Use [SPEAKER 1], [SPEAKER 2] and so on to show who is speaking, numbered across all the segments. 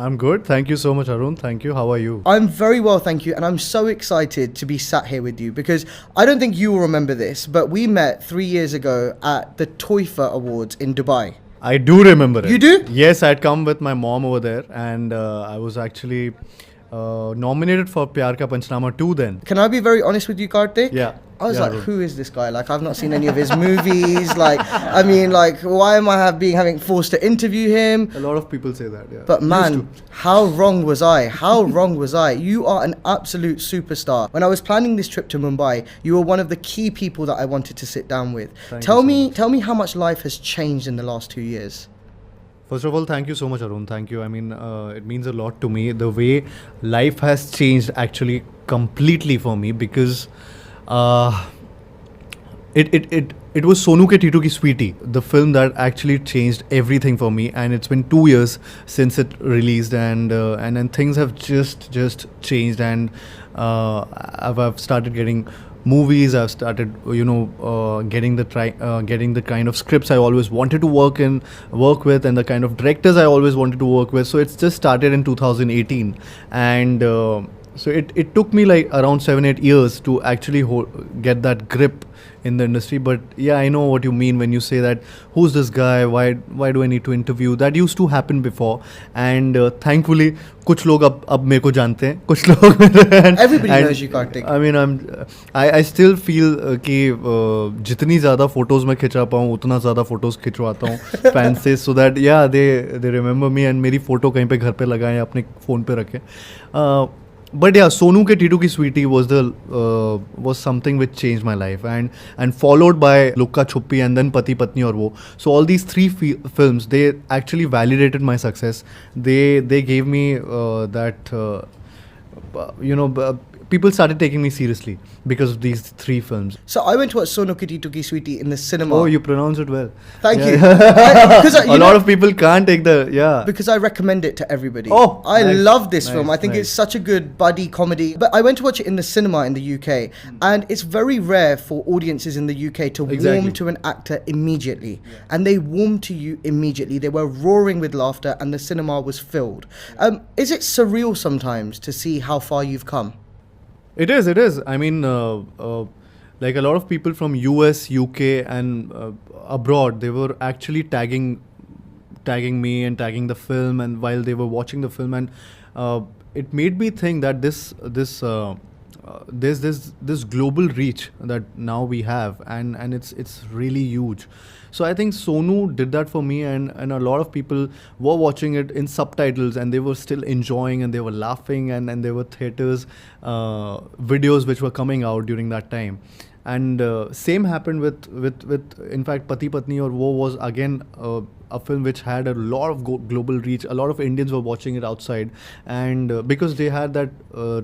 [SPEAKER 1] I'm good. Thank you so much, Arun. Thank you. How are you?
[SPEAKER 2] I'm very well, thank you, and I'm so excited to be sat here with you because I don't think you will remember this, but we met 3 years ago at the Toifa Awards in Dubai.
[SPEAKER 1] I do remember it.
[SPEAKER 2] You do?
[SPEAKER 1] Yes, I'd come with my mom over there, and I was actually nominated for Pyar Ka Panchnama 2 then.
[SPEAKER 2] Can I be very honest with you, Karthik?
[SPEAKER 1] Yeah.
[SPEAKER 2] I was
[SPEAKER 1] Yeah,
[SPEAKER 2] like,
[SPEAKER 1] Arun.
[SPEAKER 2] who is this guy? Like, I've not seen any of his movies. Like, I mean, like, why am I having forced to interview him?
[SPEAKER 1] A lot of people say that, yeah.
[SPEAKER 2] But
[SPEAKER 1] Used
[SPEAKER 2] man,
[SPEAKER 1] to.
[SPEAKER 2] how wrong was I? How wrong was I? You are an absolute superstar. When I was planning this trip to Mumbai, you were one of the key people that I wanted to sit down with.
[SPEAKER 1] Thank
[SPEAKER 2] Tell
[SPEAKER 1] you so
[SPEAKER 2] me, tell me how much life has changed in the last 2 years.
[SPEAKER 1] First of all, thank you so much, Arun. Thank you. I mean, it means a lot to me. The way life has changed actually completely for me because it was Sonu Ke Titu Ki Sweetie, the film that actually changed everything for me. And it's been 2 years since it released, and then things have just changed. And I've started getting movies. I've started, getting the kind of scripts I always wanted to work with, and the kind of directors I always wanted to work with. So it's just started in 2018, and so it took me like around 7-8 years to actually get that grip in the industry. But yeah, I know what you mean when you say that, who's this guy, why do I need to interview? That used to happen before, and thankfully कुछ लोग अब मेरे को जानते हैं, कुछ लोग
[SPEAKER 2] Everybody knows you, Karthik.
[SPEAKER 1] I mean, I still feel कि जितनी ज़्यादा फोटोज़ मैं खिंचा पाऊँ उतना ज़्यादा फोटोज़ खिंचवाता हूँ फैंस से, so that yeah, they remember me, and मेरी फ़ोटो कहीं पे घर पे लगाएं, अपने फ़ोन पे रखें. But yeah, Sonu Ke Titu Ki Sweetie was something which changed my life, and followed by Lukka Chuppi and then Pati Patni Aur Wo. So all these three films, they actually validated my success. They gave me people started taking me seriously because of these three films.
[SPEAKER 2] So I went to watch Sonu Ke Titu Ki Sweetie in the cinema.
[SPEAKER 1] Oh, you pronounce it well.
[SPEAKER 2] Thank
[SPEAKER 1] Yeah.
[SPEAKER 2] you. Because
[SPEAKER 1] A lot of people can't take
[SPEAKER 2] because I recommend it to everybody.
[SPEAKER 1] Oh,
[SPEAKER 2] I
[SPEAKER 1] nice,
[SPEAKER 2] love this
[SPEAKER 1] nice,
[SPEAKER 2] film. I think
[SPEAKER 1] nice.
[SPEAKER 2] it's such a good buddy comedy. But I went to watch it in the cinema in the UK, and it's very rare for audiences in the UK to
[SPEAKER 1] Exactly.
[SPEAKER 2] warm to an actor immediately. And they warmed to you immediately. They were roaring with laughter, and the cinema was filled. Is it surreal sometimes to see how far you've come?
[SPEAKER 1] It is. I mean, like a lot of people from US, UK, and abroad, they were actually tagging me and tagging the film, and while they were watching the film, and it made me think that there's this global reach that now we have, and it's really huge. So I think Sonu did that for me, and a lot of people were watching it in subtitles, and they were still enjoying, and they were laughing, and there were theaters videos which were coming out during that time. And same happened with in fact Pati Patni Aur Wo was again a film which had a lot of global reach. A lot of Indians were watching it outside, and because they had that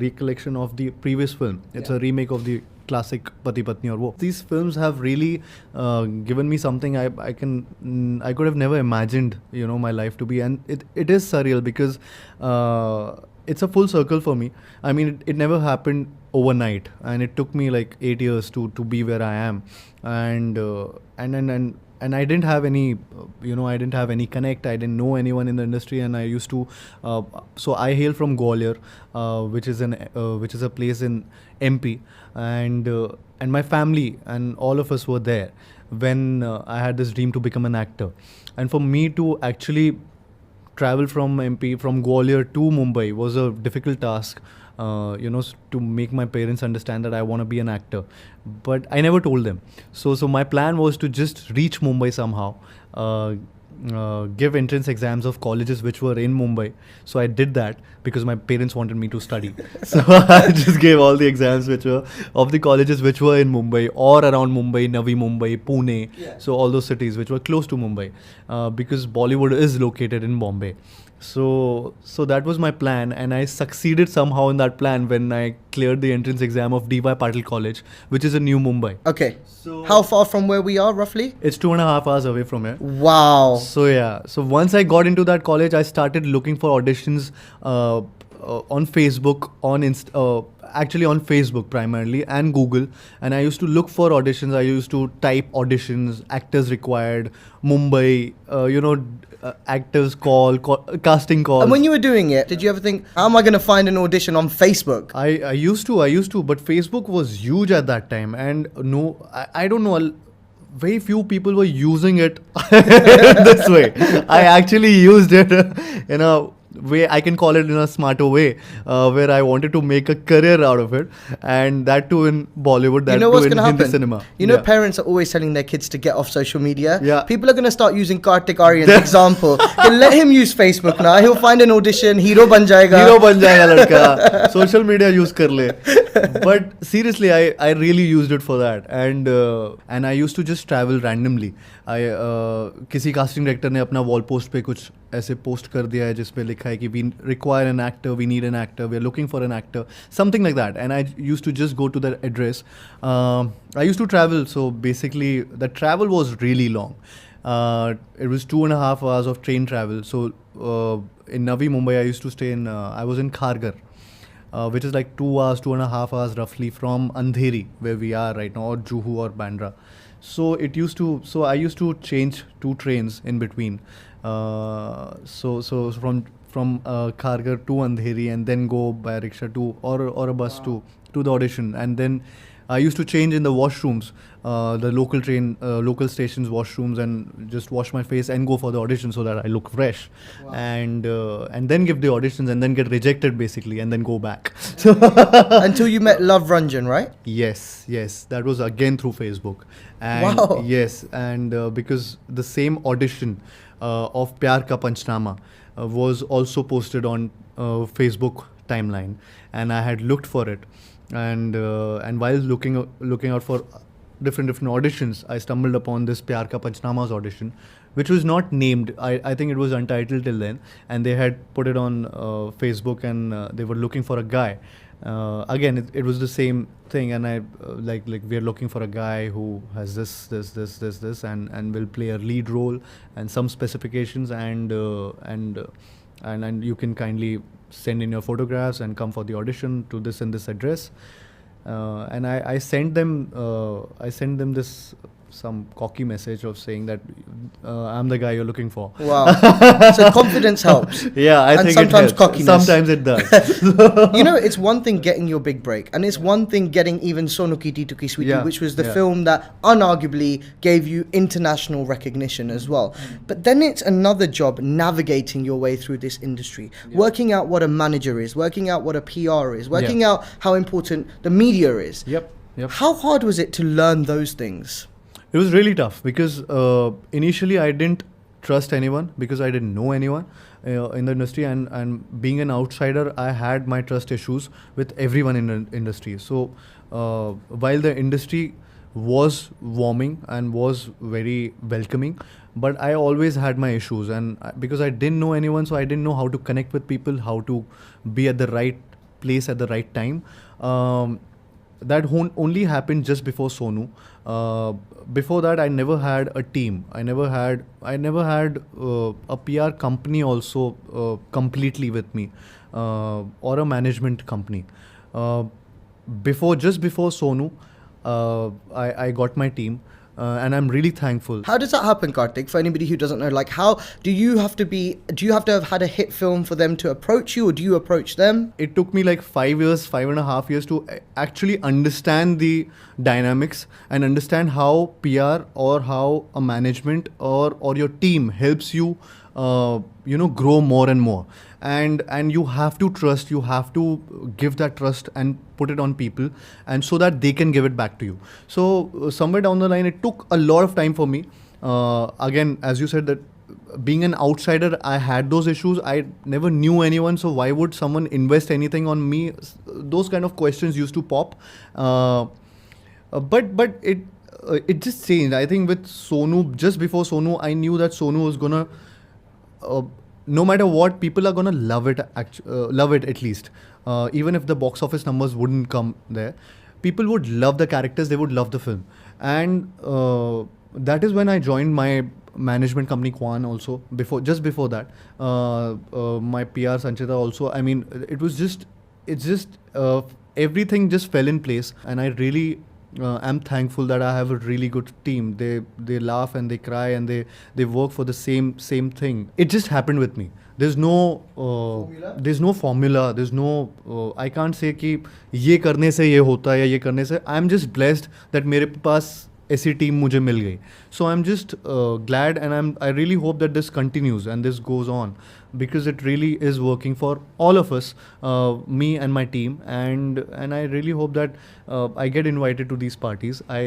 [SPEAKER 1] recollection of the previous film. It's a remake of the classic Pati Patni Aur Wo. These films have really given me something I could have never imagined, my life to be, and it is surreal because it's a full circle for me. I mean, it never happened overnight, and it took me like 8 years to be where I am, and I didn't have any, I didn't have any connect. I didn't know anyone in the industry, and I used to. So I hail from Gwalior, which is a place in MP, and my family and all of us were there when I had this dream to become an actor, and for me to actually travel from MP, from Gwalior to Mumbai was a difficult task. To make my parents understand that I want to be an actor, but I never told them. So my plan was to just reach Mumbai somehow, give entrance exams of colleges which were in Mumbai. So I did that because my parents wanted me to study. So I just gave all the exams which were of the colleges which were in Mumbai or around Mumbai, Navi Mumbai, Pune.
[SPEAKER 2] Yeah.
[SPEAKER 1] So all those cities which were close to Mumbai, because Bollywood is located in Bombay. So that was my plan, and I succeeded somehow in that plan when I cleared the entrance exam of D.Y. Patil College, which is in New Mumbai.
[SPEAKER 2] Okay.
[SPEAKER 1] So
[SPEAKER 2] How far from where we are, roughly?
[SPEAKER 1] it's 2.5 hours away from here.
[SPEAKER 2] Wow.
[SPEAKER 1] So yeah, so once I got into that college, I started looking for auditions on Facebook, on actually on Facebook primarily and Google, and I used to look for auditions. I used to type auditions, actors required, Mumbai, actors casting calls.
[SPEAKER 2] And when you were doing it, did you ever think, how am I going to find an audition on Facebook?
[SPEAKER 1] I used to, but Facebook was huge at that time, and no, I don't know. Very few people were using it this way. I actually used it in a way, I can call it in a smarter way, where I wanted to make a career out of it, and that too in Bollywood, that
[SPEAKER 2] You know
[SPEAKER 1] too
[SPEAKER 2] what's
[SPEAKER 1] in
[SPEAKER 2] going to
[SPEAKER 1] Hindi
[SPEAKER 2] happen?
[SPEAKER 1] cinema.
[SPEAKER 2] You know,
[SPEAKER 1] Yeah.
[SPEAKER 2] parents are always telling their kids to get off social media.
[SPEAKER 1] Yeah.
[SPEAKER 2] People are going to start using Kartik Aaryan's example. Then let him use Facebook now. He'll find an audition. Hero ban jayega.
[SPEAKER 1] Hero बन जाएगा लड़का social media use कर ले but seriously I really used it for that and I used to just travel randomly I किसी casting director ने अपना wall post पे कुछ ऐसे पोस्ट कर दिया है जिसपे लिखा है कि we require an actor, we need an actor, we are looking for an actor, something like that, and I used to just go to that address. I used to travel, so basically the travel was really long. It was 2.5 hours of train travel. So in Navi Mumbai, I used to stay in. I was in Kharghar, which is like 2 hours, 2.5 hours roughly from Andheri, where we are right now, or Juhu or Bandra. So it used to. So I used to change 2 trains in between. So from Kharghar to Andheri, and then go by rickshaw to or a bus to the audition, and then I used to change in the washrooms, the local stations washrooms, and just wash my face and go for the audition so that I look fresh.
[SPEAKER 2] Wow.
[SPEAKER 1] And then give the auditions and then get rejected basically, and then go back.
[SPEAKER 2] Until you met Love Ranjan, right?
[SPEAKER 1] Yes, that was again through Facebook. And
[SPEAKER 2] Wow.
[SPEAKER 1] yes, and because the same audition of Pyar Ka Panchnama was also posted on Facebook timeline, and I had looked for it, and while looking out for different auditions, I stumbled upon this Pyar Ka Panchnama's audition, which was not named. I think it was untitled till then, and they had put it on Facebook, and they were looking for a guy. Again, it was the same thing, and I like we are looking for a guy who has this, and will play a lead role, and some specifications, and you can kindly send in your photographs and come for the audition to this and this address. And I sent them this some cocky message of saying that I'm the guy you're looking for.
[SPEAKER 2] Wow. So confidence helps.
[SPEAKER 1] Yeah, I
[SPEAKER 2] And
[SPEAKER 1] think
[SPEAKER 2] sometimes
[SPEAKER 1] it helps.
[SPEAKER 2] cockiness.
[SPEAKER 1] Sometimes it does.
[SPEAKER 2] You know, it's one thing getting your big break, and it's one thing getting even Sonu Ki Ti Tuki Sweetie,
[SPEAKER 1] Yeah,
[SPEAKER 2] which was the
[SPEAKER 1] yeah.
[SPEAKER 2] film that unarguably gave you international recognition as well. But then it's another job navigating your way through this industry, working out what a manager is, working out what a PR is, working out how important the media is.
[SPEAKER 1] Yep.
[SPEAKER 2] How hard was it to learn those things?
[SPEAKER 1] It was really tough because initially I didn't trust anyone because I didn't know anyone in the industry, and being an outsider, I had my trust issues with everyone in the industry. So while the industry was warming and was very welcoming, but I always had my issues, and because I didn't know anyone, so I didn't know how to connect with people, how to be at the right place at the right time. That only happened just before Sonu. Before that, I never had a team. I never had a PR company also completely with me, or a management company. Just before Sonu, I got my team, and I'm really thankful.
[SPEAKER 2] How does that happen, Kartik? For anybody who doesn't know, like, how do you have to have had a hit film for them to approach you, or do you approach them?
[SPEAKER 1] It took me like 5.5 years to actually understand the dynamics and understand how PR or how a management or your team helps you grow more and more, and you have to trust, you have to give that trust and put it on people, and so that they can give it back to you. So somewhere down the line, it took a lot of time for me. Again, as you said, that being an outsider, I had those issues. I never knew anyone, so why would someone invest anything on me? Those kind of questions used to pop. But it just changed. I think with Sonu, just before Sonu, I knew that Sonu was gonna, no matter what, people are gonna love it. Love it at least, even if the box office numbers wouldn't come there. People would love the characters. They would love the film, and that is when I joined my management company Kwan also. Just before that, my PR Sanchita also. I mean, it's just everything just fell in place, and I really am thankful that I have a really good team. They laugh and they cry and they work for the same thing. It just happened with me. There's no formula. There's no I can't say कि ये करने से ये होता है या ये करने से. I'm just blessed that मेरे पास ऐसी टीम मुझे मिल गई. So I'm just glad, and I really hope that this continues and this goes on, because it really is working for all of us, me and my team, and I really hope that I get invited to these parties.
[SPEAKER 2] Are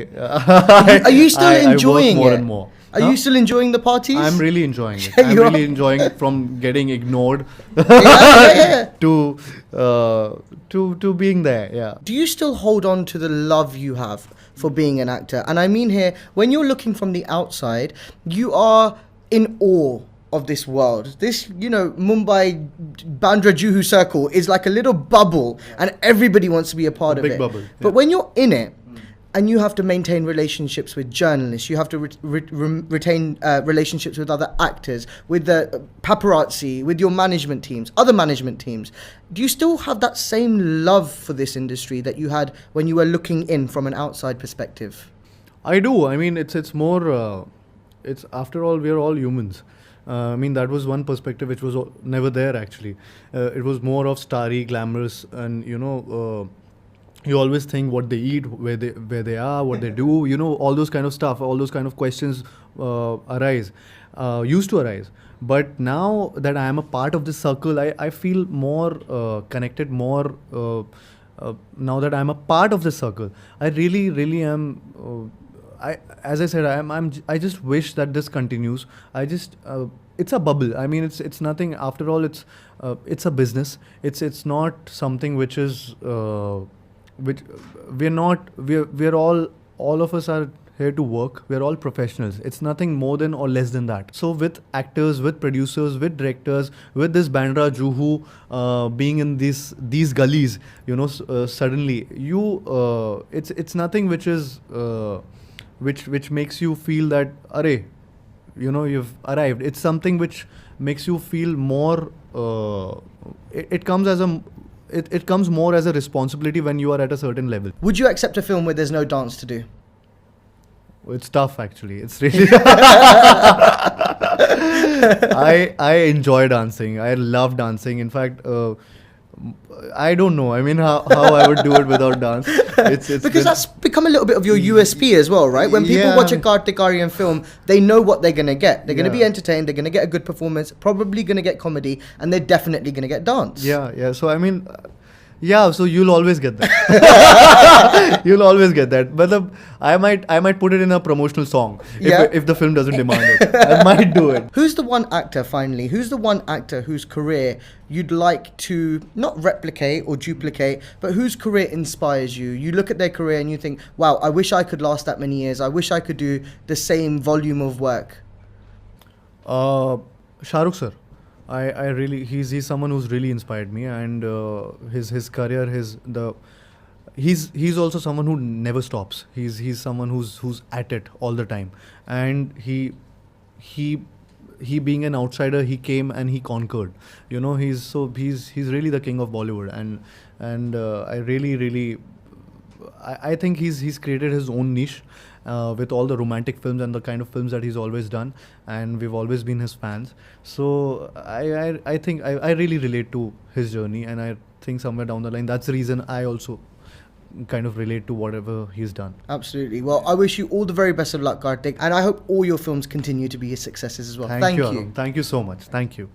[SPEAKER 2] you still
[SPEAKER 1] I work
[SPEAKER 2] enjoying
[SPEAKER 1] more
[SPEAKER 2] it?
[SPEAKER 1] and more.
[SPEAKER 2] Are you still enjoying the parties?
[SPEAKER 1] I'm really enjoying it. I'm
[SPEAKER 2] You are.
[SPEAKER 1] really enjoying it, from getting ignored
[SPEAKER 2] Yeah.
[SPEAKER 1] to being there. Yeah.
[SPEAKER 2] Do you still hold on to the love you have for being an actor? And I mean here, when you're looking from the outside, you are in awe of this world. This, Mumbai Bandra Juhu circle is like a little bubble, and everybody wants to be a part of
[SPEAKER 1] big
[SPEAKER 2] it.
[SPEAKER 1] bubble,
[SPEAKER 2] But
[SPEAKER 1] yeah.
[SPEAKER 2] when you're in it, and you have to maintain relationships with journalists, you have to retain relationships with other actors, with the paparazzi, with your management teams, other management teams. Do you still have that same love for this industry that you had when you were looking in from an outside perspective?
[SPEAKER 1] I do. I mean, it's more. It's, after all, we're all humans. I mean, that was one perspective which was never there actually. It was more of starry, glamorous, and you always think what they eat, where they are, what they do. All those kind of stuff, all those kind of questions used to arise. But now that I am a part of this circle, I feel more connected, more. Now that I'm a part of this circle, I really am. As I said, I just wish that this continues. It's a bubble. I mean, it's nothing. After all, it's a business. It's not something which is which we're all of us are here to work. We're all professionals. It's nothing more than or less than that. So with actors, with producers, with directors, with this Bandra Juhu being in these gullies, suddenly it's nothing which is. Which makes you feel that, arey, you've arrived. It's something which makes you feel more. It comes as it comes more as a responsibility when you are at a certain level.
[SPEAKER 2] Would you accept a film where there's no dance to do?
[SPEAKER 1] It's tough actually. It's really. I enjoy dancing. I love dancing. In fact. I don't know. I mean, how I would do it without dance. It's
[SPEAKER 2] because that's become a little bit of your USP as well, right? When people watch a Kartik Aaryan film, they know what they're going to get. They're going to be entertained. They're going to get a good performance. Probably going to get comedy, and they're definitely going to get dance.
[SPEAKER 1] Yeah. So I mean, so you'll always get that. You'll always get that. But I might put it in a promotional song if the film doesn't demand it. I might do it.
[SPEAKER 2] Who's the one actor, finally? Who's the one actor whose career you'd like to not replicate or duplicate, but whose career inspires you? You look at their career and you think, wow, I wish I could last that many years. I wish I could do the same volume of work.
[SPEAKER 1] Shah Rukh sir. I really he's someone who's really inspired me, and his career, he's also someone who never stops. He's someone who's at it all the time, and he being an outsider, he came and he conquered. He's really the king of Bollywood, and I really I think he's created his own niche. With all the romantic films and the kind of films that he's always done, and we've always been his fans. So I think I really relate to his journey, and I think somewhere down the line that's the reason I also kind of relate to whatever he's done.
[SPEAKER 2] Absolutely. Well, I wish you all the very best of luck, Kartik, and I hope all your films continue to be successes as well. Thank you.
[SPEAKER 1] Arun. Thank you so much. Thank you.